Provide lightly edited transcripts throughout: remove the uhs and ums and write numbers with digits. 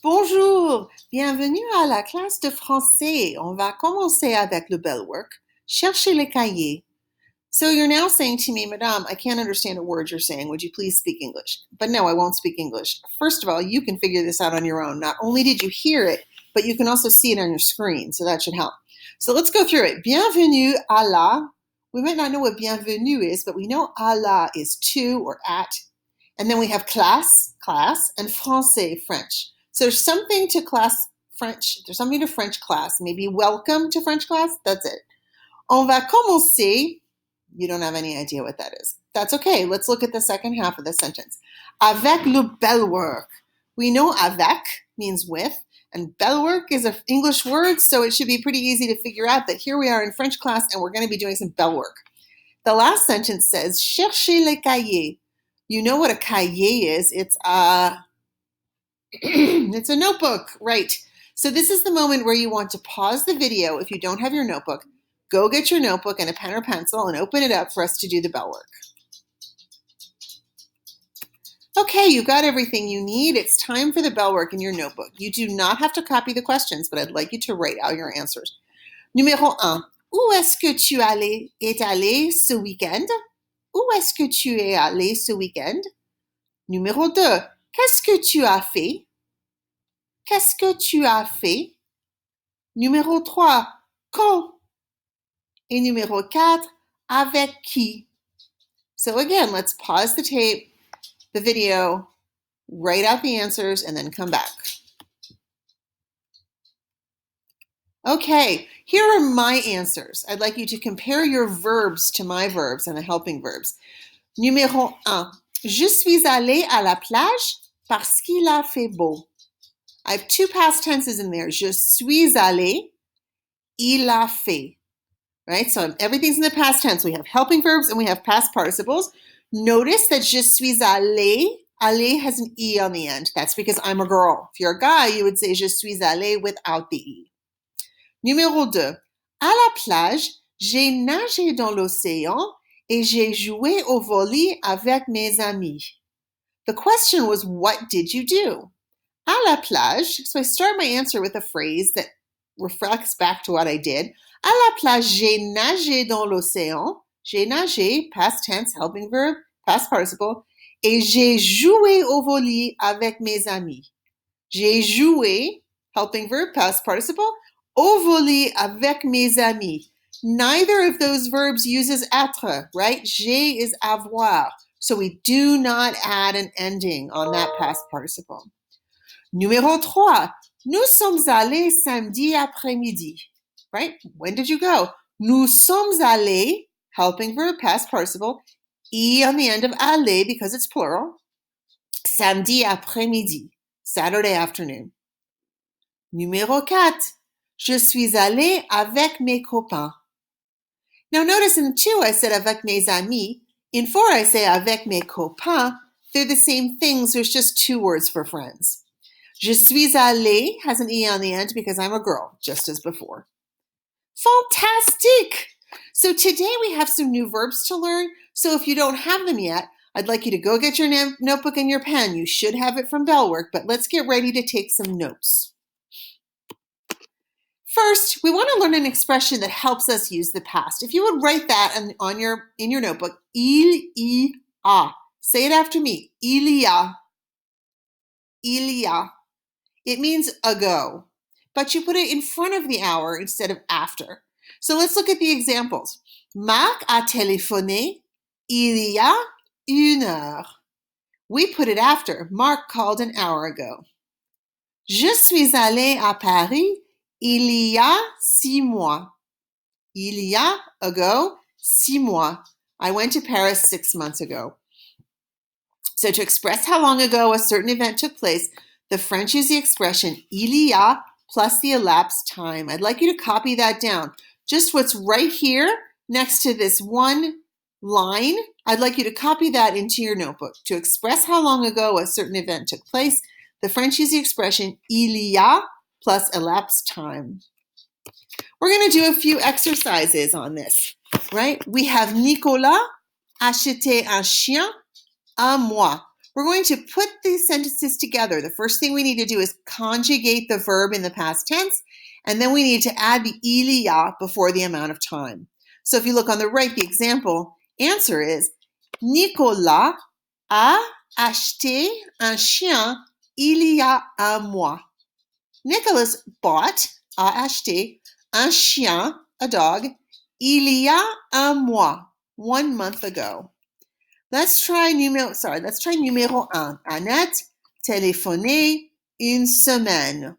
Bonjour, bienvenue à la classe de français. On va commencer avec le bel work. Cherchez le cahier. So you're now saying to me, Madame, I can't understand a word you're saying. Would you please speak English? But no, I won't speak English. First of all, you can figure this out on your own. Not only did you hear it, but you can also see it on your screen, so that should help. So let's go through it. Bienvenue à la. We might not know what bienvenue is, but we know à la is to or at. And then we have classe, and français, French. So there's something to class French. There's something to French class. Maybe welcome to French class. That's it. On va commencer. You don't have any idea what that is. That's okay. Let's look at the second half of the sentence. Avec le bel work. We know avec means with, and bel work is an English word, so it should be pretty easy to figure out that here we are in French class and we're going to be doing some bel work. The last sentence says, cherchez le cahier. You know what a cahier is. It's a notebook, right? So this is the moment where you want to pause the video if you don't have your notebook. Go get your notebook and a pen or pencil and open it up for us to do the bell work. Okay, you got everything you need. It's time for the bell work in your notebook. You do not have to copy the questions, but I'd like you to write out your answers. Numéro 1. Où est-ce que tu es allé ce week-end? Où est-ce que tu es allé ce week-end? Numéro 2. Qu'est-ce que tu as fait? Qu'est-ce que tu as fait? Numéro 3. Quand? Et numéro 4, avec qui? So again, let's pause the tape, the video, write out the answers, and then come back. Okay, here are my answers. I'd like you to compare your verbs to my verbs and the helping verbs. Numéro 1. Je suis allé à la plage parce qu'il a fait beau. I have two past tenses in there. Je suis allé, il a fait. Right? So everything's in the past tense. We have helping verbs and we have past participles. Notice that je suis allé. Allé has an E on the end. That's because I'm a girl. If you're a guy, you would say je suis allé without the E. Numéro 2. À la plage, j'ai nagé dans l'océan et j'ai joué au volley avec mes amis. The question was, what did you do? À la plage. So I start my answer with a phrase that reflects back to what I did. À la plage, j'ai nagé dans l'océan. J'ai nagé, past tense, helping verb, past participle. Et j'ai joué au volley avec mes amis. J'ai joué, helping verb, past participle, au volley avec mes amis. Neither of those verbs uses être, right? J'ai is avoir. So we do not add an ending on that past participle. Numéro 3. Nous sommes allés samedi après-midi. Right? When did you go? Nous sommes allés, helping verb, past participle, E on the end of aller because it's plural. Samedi après-midi, Saturday afternoon. Numéro 4. Je suis allé avec mes copains. Now notice in 2 I said avec mes amis. In 4 I say avec mes copains. They're the same things. There's just 2 words for friends. Je suis allé has an E on the end because I'm a girl, just as before. Fantastic! So today we have some new verbs to learn. So if you don't have them yet, I'd like you to go get your notebook and your pen. You should have it from bell work, but let's get ready to take some notes. First, we want to learn an expression that helps us use the past. If you would write that in your notebook, il y a. Say it after me. Il y a. Il y a. It means ago, but you put it in front of the hour instead of after. So let's look at the examples. Marc a téléphoné il y a 1 heure. We put it after. Marc called an hour ago. Je suis allé à Paris il y a 6 mois. Il y a, ago, 6 mois. I went to Paris 6 months ago. So to express how long ago a certain event took place, the French use the expression il y a plus the elapsed time. I'd like you to copy that down. Just what's right here next to this one line, I'd like you to copy that into your notebook. To express how long ago a certain event took place, the French use the expression il y a plus elapsed time. We're going to do a few exercises on this, right? We have Nicolas acheté un chien un mois. we're going to put these sentences together. The first thing we need to do is conjugate the verb in the past tense, and then we need to add the il y a before the amount of time. So if you look on the right, the example answer is Nicolas a acheté un chien il y a un mois. Nicholas bought, a acheté, un chien, a dog, il y a un mois, 1 month ago. Let's try numéro 1. Annette téléphoné une semaine.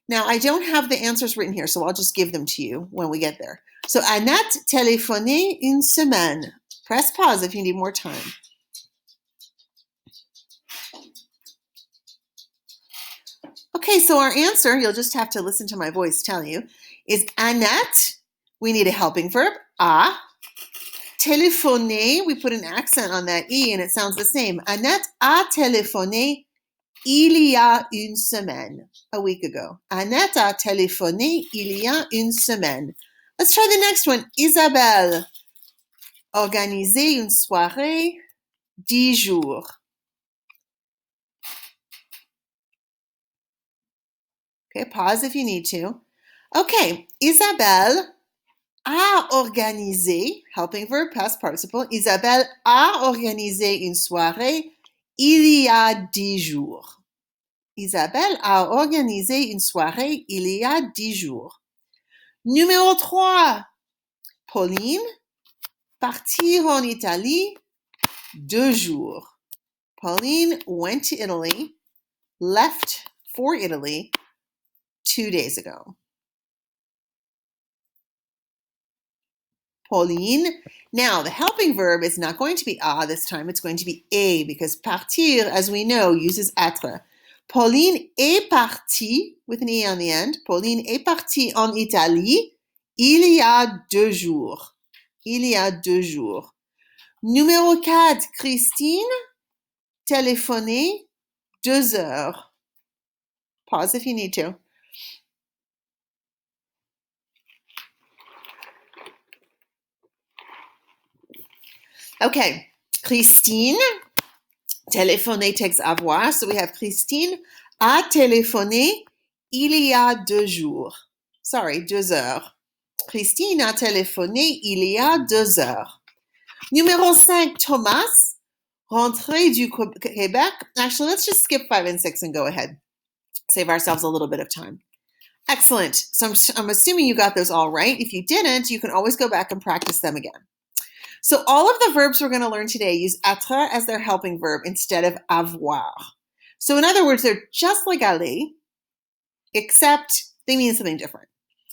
Now, I don't have the answers written here, so I'll just give them to you when we get there. So, Annette téléphoné une semaine. Press pause if you need more time. Okay, so our answer, you'll just have to listen to my voice tell you, is Annette. We need a helping verb, a. Téléphoné, we put an accent on that E and it sounds the same. Annette a téléphoné il y a une semaine, a week ago. Annette a téléphoné il y a une semaine. Let's try the next one. Isabelle, organiser une soirée 10 jours. Okay, pause if you need to. Okay, Isabelle a organisé, helping verb, past participle. Isabelle a organisé une soirée il y a 10 jours. Isabelle a organisé une soirée il y a 10 jours. Numéro 3. Pauline, partir en Italie 2 jours. Pauline went to Italy, left for Italy 2 days ago. Pauline. Now, the helping verb is not going to be a this time. It's going to be a because partir, as we know, uses être. Pauline est partie, with an e on the end. Pauline est partie en Italie il y a 2 jours. Il y a 2 jours. Numéro 4, Christine, téléphoner 2 heures. Pause if you need to. Okay, Christine, téléphoner takes avoir, so we have Christine a téléphoné il y a 2 jours. Sorry, 2 heures. Christine a téléphoné il y a 2 heures. Numéro 5, Thomas, rentré du Québec. Actually, let's just skip 5 and 6 and go ahead. Save ourselves a little bit of time. Excellent. So I'm assuming you got those all right. If you didn't, you can always go back and practice them again. So all of the verbs we're going to learn today use être as their helping verb instead of avoir. So in other words, they're just like aller, except they mean something different.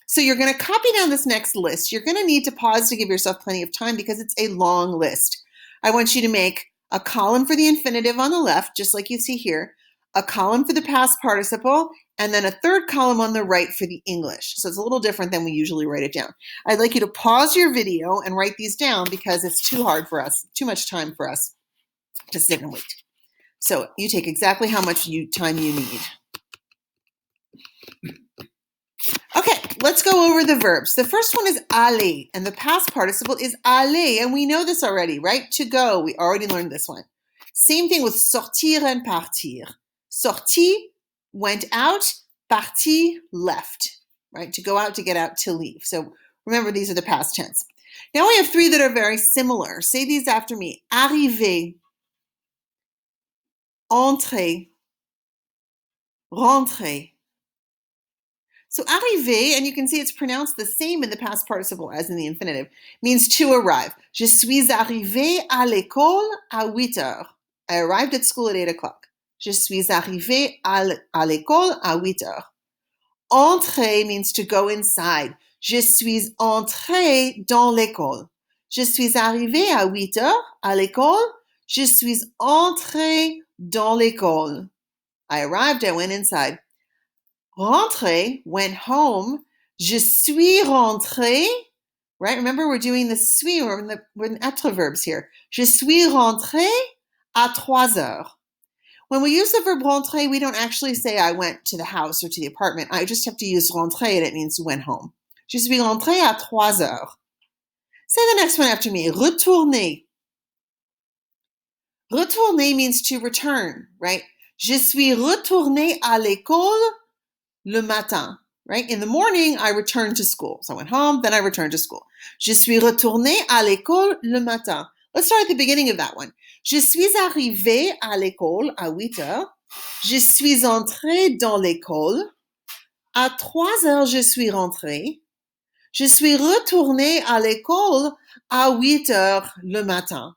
So you're going to copy down this next list. You're going to need to pause to give yourself plenty of time because it's a long list. I want you to make a column for the infinitive on the left, just like you see here, a column for the past participle, and then a third column on the right for the English. So it's a little different than we usually write it down. I'd like you to pause your video and write these down because it's too hard for us, too much time for us to sit and wait. So you take exactly how much time you need. Okay, let's go over the verbs. The first one is aller, and the past participle is aller, and we know this already, right? To go, we already learned this one. Same thing with sortir and partir. Sorti, went out, parti, left, right? To go out, to get out, to leave. So remember, these are the past tense. Now we have 3 that are very similar. Say these after me. Arriver, entrer, rentrer. So arriver, and you can see it's pronounced the same in the past participle as in the infinitive, means to arrive. Je suis arrivé à l'école à 8 heures. I arrived at school at 8 o'clock. Je suis arrivé à l'école à 8 heures. Entrer means to go inside. Je suis entré dans l'école. Je suis arrivé à 8 heures à l'école. Je suis entré dans l'école. I arrived, I went inside. Rentrer, went home. Je suis rentré, right? Remember, we're doing the suis, we're in être verbs here. Je suis rentré à 3 heures. When we use the verb rentrer, we don't actually say I went to the house or to the apartment. I just have to use rentrer and it means went home. Je suis rentré à 3 heures. Say the next one after me. Retourner. Retourner means to return, right? Je suis retourné à l'école le matin, right? In the morning, I returned to school. So I went home, then I returned to school. Je suis retourné à l'école le matin. Let's start at the beginning of that one. Je suis arrivé à l'école à 8 heures. Je suis entré dans l'école. À 3 heures, je suis rentré. Je suis retourné à l'école à 8 heures le matin.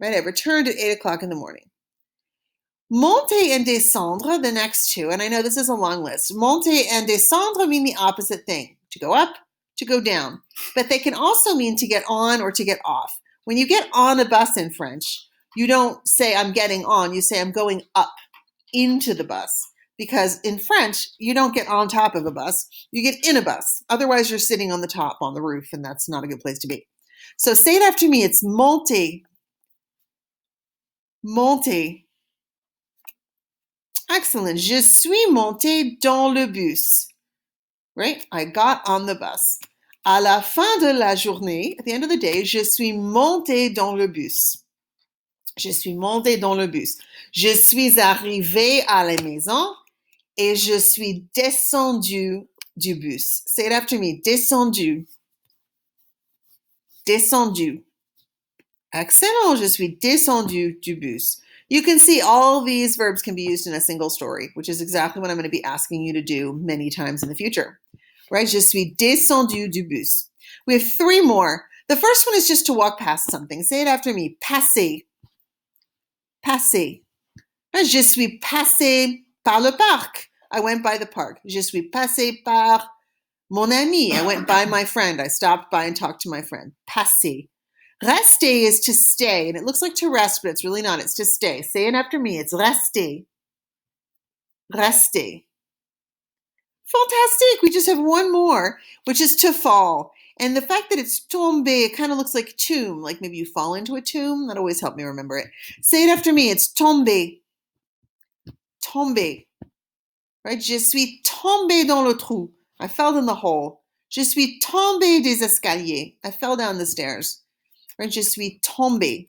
Right? I returned at 8 o'clock in the morning. Monter and descendre, the next two, and I know this is a long list. Monter and descendre mean the opposite thing, to go up, to go down. But they can also mean to get on or to get off. When you get on a bus in French, you don't say I'm getting on, you say I'm going up into the bus. Because in French, you don't get on top of a bus, you get in a bus. Otherwise, you're sitting on the top, on the roof, and that's not a good place to be. So say it after me. It's monter. Monter. Excellent. Je suis monté dans le bus. Right? I got on the bus. À la fin de la journée, at the end of the day, je suis monté dans le bus. Je suis monté dans le bus. Je suis arrivé à la maison et je suis descendu du bus. Say it after me. Descendu. Descendu. Excellent. Je suis descendu du bus. You can see all these verbs can be used in a single story, which is exactly what I'm going to be asking you to do many times in the future. Right? Je suis descendu du bus. We have 3 more. The first one is just to walk past something. Say it after me. Passer. Passer. Je suis passé par le parc. I went by the park. Je suis passé par mon ami. I went by my friend. I stopped by and talked to my friend. Passer. Rester is to stay, and it looks like to rest, but it's really not. It's to stay. Say it after me. It's rester. Rester. Fantastic. We just have one more, which is to fall. And the fact that it's tombe, it kind of looks like tomb, like maybe you fall into a tomb. That always helped me remember it. Say it after me. It's tombe. Tombe. Right? Je suis tombé dans le trou. I fell in the hole. Je suis tombé des escaliers. I fell down the stairs. Right? Je suis tombé.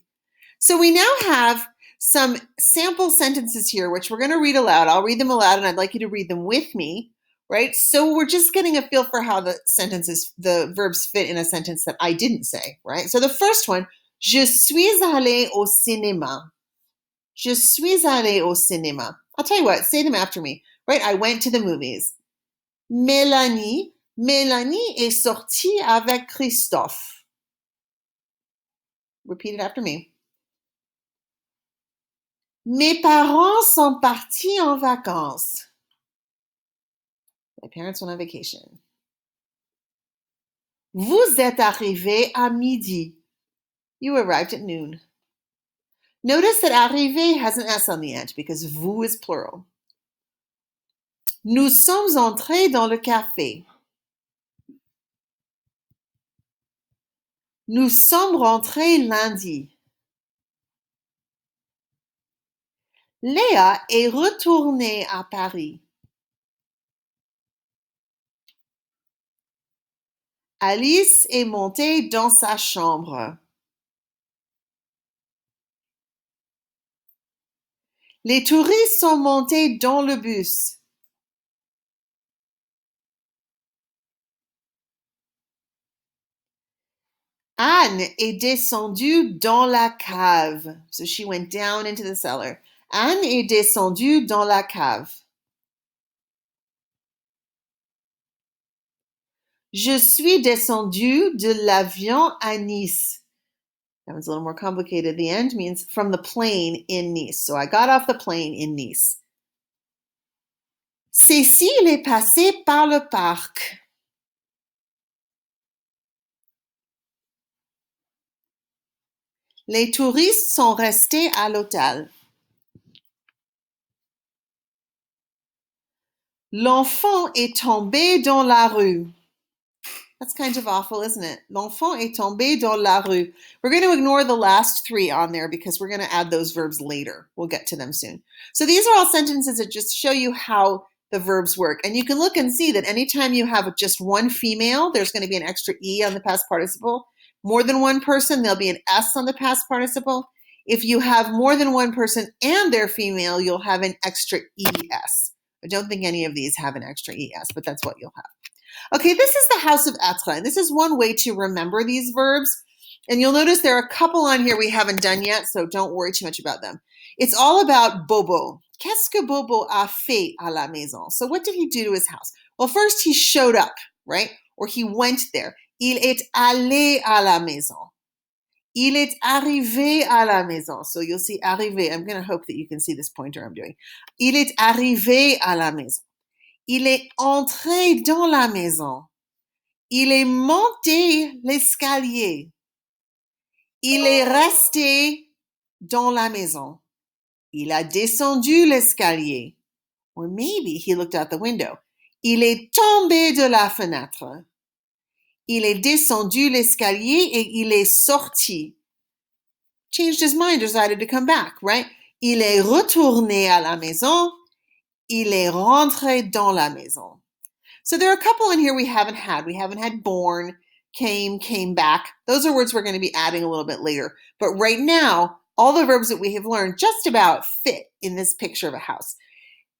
So we now have some sample sentences here, which we're going to read aloud. I'll read them aloud, and I'd like you to read them with me. Right? So we're just getting a feel for how the sentences, the verbs fit in a sentence that I didn't say. Right? So the first one, je suis allé au cinéma. Je suis allé au cinéma. I'll tell you what, say them after me. Right? I went to the movies. Mélanie est sortie avec Christophe. Repeat it after me. Mes parents sont partis en vacances. My parents went on vacation. Vous êtes arrivé à midi. You arrived at noon. Notice that arrivé has an S on the end because vous is plural. Nous sommes entrés dans le café. Nous sommes rentrés lundi. Léa est retournée à Paris. Alice est montée dans sa chambre. Les touristes sont montés dans le bus. Anne est descendue dans la cave. So she went down into the cellar. Anne est descendue dans la cave. Je suis descendue de l'avion à Nice. That one's a little more complicated. The end means from the plane in Nice. So I got off the plane in Nice. Cécile est passée par le parc. Les touristes sont restés à l'hôtel. L'enfant est tombé dans la rue. That's kind of awful, isn't it? L'enfant est tombé dans la rue. We're going to ignore the last 3 on there because we're going to add those verbs later. We'll get to them soon. So these are all sentences that just show you how the verbs work. And you can look and see that anytime you have just one female, there's going to be an extra E on the past participle. More than one person, there'll be an S on the past participle. If you have more than one person and they're female, you'll have an extra ES. I don't think any of these have an extra ES, but that's what you'll have. Okay, this is the house of être, and this is one way to remember these verbs. And you'll notice there are a couple on here we haven't done yet, so don't worry too much about them. It's all about Bobo. Qu'est-ce que Bobo a fait à la maison? So what did he do to his house? Well, first he showed up, right? Or he went there. Il est allé à la maison. Il est arrivé à la maison. So you'll see arrivé. I'm going to hope that you can see this pointer I'm doing. Il est arrivé à la maison. Il est entré dans la maison. Il est monté l'escalier. Il est resté dans la maison. Il a descendu l'escalier. Or maybe he looked out the window. Il est tombé de la fenêtre. Il est descendu l'escalier et il est sorti. Changed his mind, decided to come back, right? Il est retourné à la maison. Il est rentré dans la maison. So there are a couple in here we haven't had. We haven't had born, came back. Those are words we're going to be adding a little bit later. But right now, all the verbs that we have learned just about fit in this picture of a house.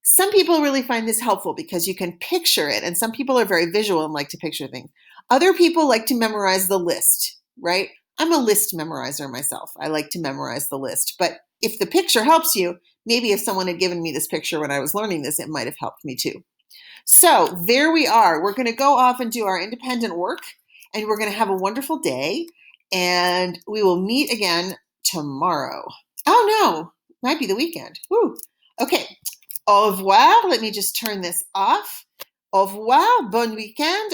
Some people really find this helpful because you can picture it, and some people are very visual and like to picture things. Other people like to memorize the list, right? I'm a list memorizer myself. I like to memorize the list. But if the picture helps you, maybe if someone had given me this picture when I was learning this, it might have helped me too. So there we are. We're going to go off and do our independent work, and we're going to have a wonderful day, and we will meet again tomorrow. Oh no, might be the weekend. Woo. Okay. Au revoir. Let me just turn this off. Au revoir. Bon weekend.